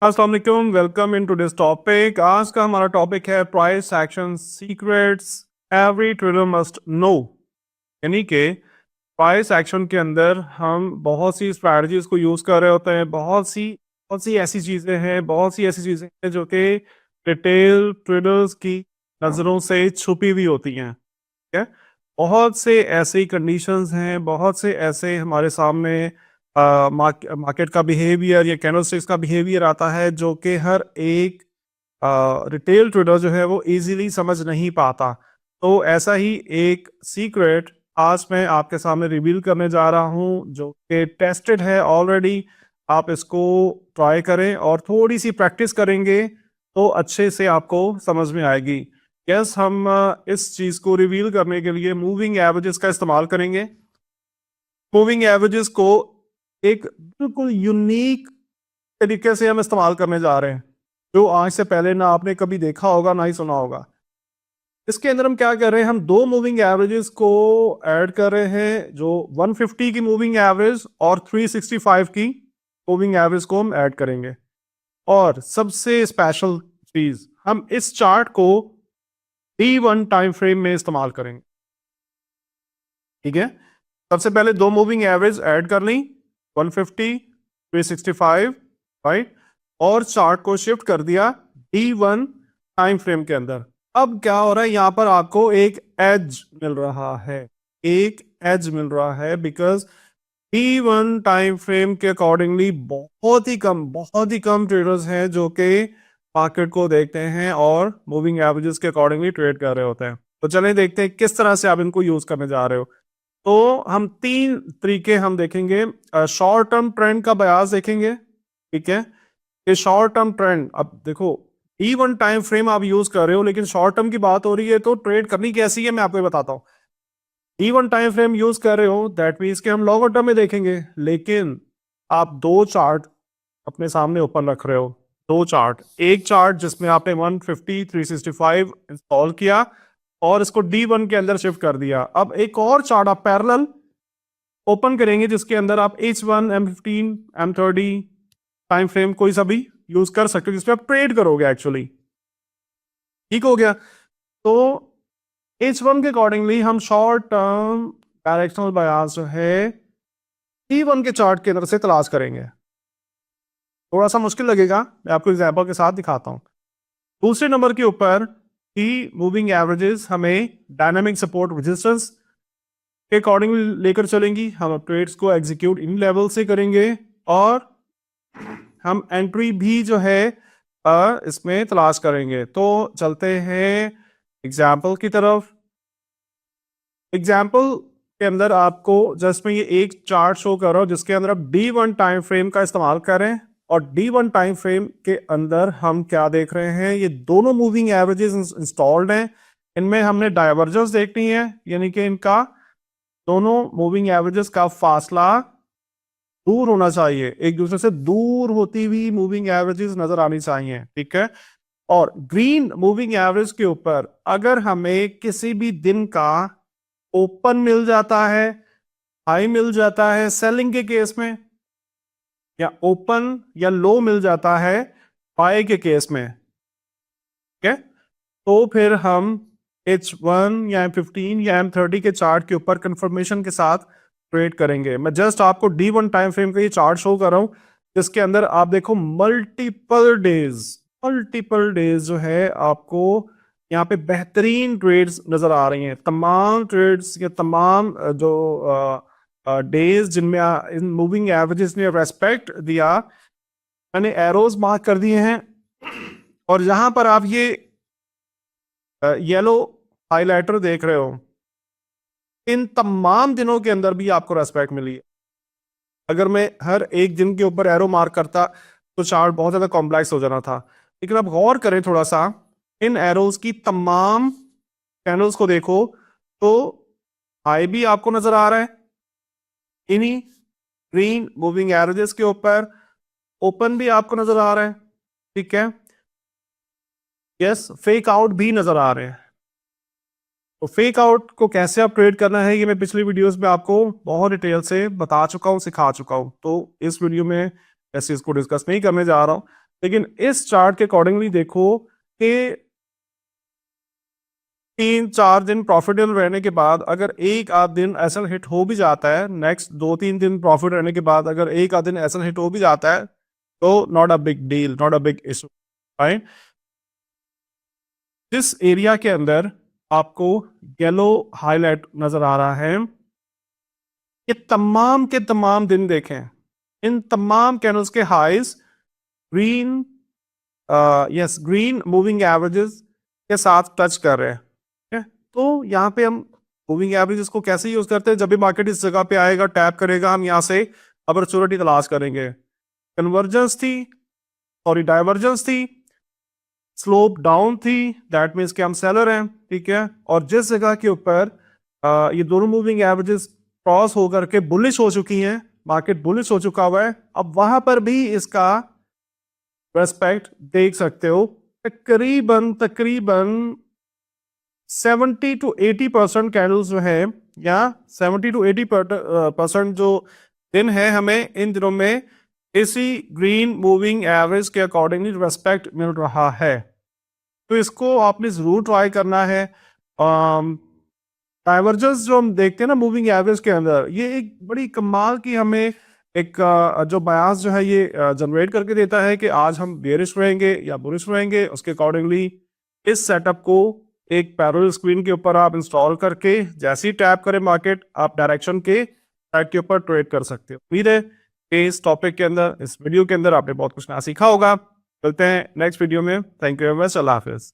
अस्सलाम वालेकुम, welcome in today's topic. आज का हमारा टॉपिक है price action secrets every trader must know. यानी कि प्राइस एक्शन के अंदर हम बहुत सी स्ट्रैटेजीज को यूज कर रहे होते हैं। बहुत सी ऐसी चीजें हैं, जो कि रिटेल ट्रेडर्स की नजरों से छुपी हुई होती हैं। ठीक है, बहुत से ऐसी कंडीशंस हैं, बहुत से ऐसे हमारे सामने मार्केट का बिहेवियर या कैंडलस्टिक्स का बिहेवियर आता है जो कि हर एक रिटेल ट्रेडर जो है वो इजीली समझ नहीं पाता। तो ऐसा ही एक सीक्रेट आज मैं आपके सामने रिवील करने जा रहा हूं जो कि टेस्टेड है ऑलरेडी। आप इसको ट्राई करें और थोड़ी सी प्रैक्टिस करेंगे तो अच्छे से आपको समझ में आएगी। यस, हम इस चीज को रिवील करने के लिए मूविंग एवरेजेस का इस्तेमाल करेंगे। मूविंग एवरेजेस को एक बिल्कुल यूनिक तरीके से हम इस्तेमाल करने जा रहे हैं जो आज से पहले ना आपने कभी देखा होगा ना ही सुना होगा। इसके अंदर हम क्या कर रहे हैं, हम दो मूविंग एवरेजेस को ऐड कर रहे हैं, जो 150 की मूविंग एवरेज और 365 की मूविंग एवरेज को हम ऐड करेंगे। और सबसे स्पेशल चीज, हम इस चार्ट को D1 टाइम फ्रेम में इस्तेमाल करेंगे। ठीक है, सबसे पहले दो मूविंग एवरेज ऐड कर ली, 150 365, राइट, और चार्ट को शिफ्ट कर दिया D1 टाइम फ्रेम के अंदर। अब क्या हो रहा है, यहां पर आपको एक एज मिल रहा है, बिकॉज D1 टाइम फ्रेम के अकॉर्डिंगली बहुत ही कम ट्रेडर्स हैं जो कि मार्केट को देखते हैं और मूविंग एवरेजेस के अकॉर्डिंगली ट्रेड कर रहे होते हैं। तो चलें देखते हैं किस तरह से आप इनको यूज करने जा रहे हो। तो हम तीन तरीके हम देखेंगे। शॉर्ट टर्म ट्रेंड का बयास देखेंगे। ठीक है, ये शॉर्ट टर्म ट्रेंड, अब देखो D1 टाइम फ्रेम आप यूज कर रहे हो लेकिन शॉर्ट टर्म की बात हो रही है तो ट्रेड करनी कैसी है मैं आपको बताता हूँ। D1 टाइम फ्रेम यूज कर रहे हो दैट मीन्स कि हम लॉन्गर टर्म में देखेंगे, लेकिन आप दो चार्ट अपने सामने ओपन रख रहे हो। दो चार्ट, एक चार्ट जिसमें आपने 150 365 इंस्टॉल किया और इसको D1 के अंदर शिफ्ट कर दिया। अब एक और चार्ट आप पैरेलल ओपन करेंगे जिसके अंदर आप H1 M15 M30 time frame कोई सा भी यूज कर सकते हो जिसमें आप ट्रेड करोगे एक्चुअली। ठीक हो गया। तो H1 के अकॉर्डिंगली हम शॉर्ट टर्म डायरेक्शनल बायस जो है T1 के चार्ट के अंदर से तलाश करेंगे। थोड़ा सा मुश्किल लगेगा, मैं आपको एग्जांपल के साथ दिखाता हूं। दूसरे नंबर के ऊपर की मूविंग एवरेजेस हमें डायनामिक सपोर्ट रेजिस्टेंस के अकॉर्डिंगली लेकर चलेंगी। हम ट्रेड्स को एग्जीक्यूट इन लेवल से करेंगे और हम एंट्री भी जो है इसमें तलाश करेंगे। तो चलते हैं एग्जाम्पल की तरफ। एग्जाम्पल के अंदर आपको जस्ट मैं ये एक चार्ट शो कर रहा हूं जिसके अंदर आप D1 टाइम फ्रेम का इस्तेमाल करें। और D1 टाइम फ्रेम के अंदर हम क्या देख रहे हैं, ये दोनों मूविंग एवरेजेस इंस्टॉल्ड हैं। इनमें हमने डाइवर्जेंस देखनी है, यानी कि इनका दोनों मूविंग एवरेजेस का फासला दूर होना चाहिए, एक दूसरे से दूर होती हुई मूविंग एवरेजेस नजर आनी चाहिए। ठीक है, और ग्रीन मूविंग एवरेज के ऊपर अगर हमें किसी भी दिन का ओपन मिल जाता है, हाई मिल जाता है सेलिंग के केस में, या ओपन या लो मिल जाता है बाय के केस में, ठीक है, तो फिर हम H1 या M15 या M30 के चार्ट के ऊपर कंफर्मेशन के साथ ट्रेड करेंगे। मैं जस्ट आपको D1 टाइम फ्रेम का ये चार्ट शो कर रहा हूं जिसके अंदर आप देखो मल्टीपल डेज जो है आपको यहाँ पे बेहतरीन ट्रेड्स नजर आ रही हैं। तमाम ट्रेड्स या तमाम जो डेज जिनमें इन मूविंग एवरेजेस ने रेस्पेक्ट दिया, मैंने एरोज मार्क कर दिए हैं। और यहां पर आप ये येलो हाइलाइटर देख रहे हो, इन तमाम दिनों के अंदर भी आपको रेस्पेक्ट मिली है। अगर मैं हर एक दिन के ऊपर एरो मार्क करता तो चार्ट बहुत ज्यादा कॉम्प्लेक्स हो जाना था। लेकिन आप गौर करें थोड़ा सा, इन एरोज की तमाम कैंडल्स को देखो तो हाई भी आपको नजर आ रहा है इन्हीं ग्रीन मूविंग एवरेजेस के ऊपर, ओपन भी आपको नजर आ रहा है। ठीक है, यस, फेक आउट भी नजर आ रहे हैं। तो फेक आउट को कैसे आप ट्रेड करना है ये मैं पिछली वीडियोस में आपको बहुत डिटेल से बता चुका हूं, सिखा चुका हूं। तो इस वीडियो में ऐसे इसको डिस्कस नहीं करने जा रहा हूं। लेकिन इस चार्ट के अकॉर्डिंगली देखो कि 3-4 दिन प्रॉफिटेबल रहने के बाद अगर एक आध दिन एसएल हिट हो भी जाता है, नेक्स्ट 2-3 दिन प्रॉफिट रहने के बाद अगर एक आध दिन एसएल हिट हो भी जाता है, तो not a big deal, not a big issue, right. जिस एरिया के अंदर आपको येलो हाईलाइट नजर आ रहा है, ये तमाम के तमाम दिन देखें, इन तमाम कैंडल्स के highs green, yes, green moving averages के साथ टच कर रहे हैं, ठीक है। तो यहाँ पे हम मूविंग एवरेजेस को कैसे यूज करते हैं, जब भी मार्केट इस जगह पे आएगा, टैप करेगा, हम यहाँ से अपॉर्चुनिटी तलाश करेंगे। कन्वर्जेंस थी, सॉरी डाइवर्जेंस थी, स्लोप डाउन थी, दैट मीन्स कि हम सेलर हैं, ठीक है। और जिस जगह के ऊपर ये दोनों मूविंग एवरेजेस क्रॉस होकर के बुलिश हो चुकी हैं, मार्केट बुलिश हो चुका हुआ है, अब वहां पर भी इसका रेस्पेक्ट देख सकते हो। तकरीबन तकरीबन 70 to 80% कैंडल्स जो है, या 70 to 80% जो दिन है, हमें इन दिनों में इसी ग्रीन मूविंग एवरेज के अकॉर्डिंगली रेस्पेक्ट मिल रहा है। तो इसको आपने जरूर ट्राई करना है। डाइवर्जेंस जो हम देखते हैं ना मूविंग एवरेज के अंदर, ये एक बड़ी कमाल की हमें एक जो बयास जो है ये जनरेट करके देता है कि आज हम बेरिश रहेंगे या बुलिश रहेंगे। उसके अकॉर्डिंगली इस सेटअप को एक पैरेलल स्क्रीन के ऊपर आप इंस्टॉल करके जैसे ही टैप करें मार्केट, आप डायरेक्शन के साइड के ऊपर ट्रेड कर सकते हो। उम्मीद है कि इस टॉपिक के अंदर, इस वीडियो के अंदर आपने बहुत कुछ नया सीखा होगा। मिलते हैं नेक्स्ट वीडियो में। Thank you very much. Allah Hafiz.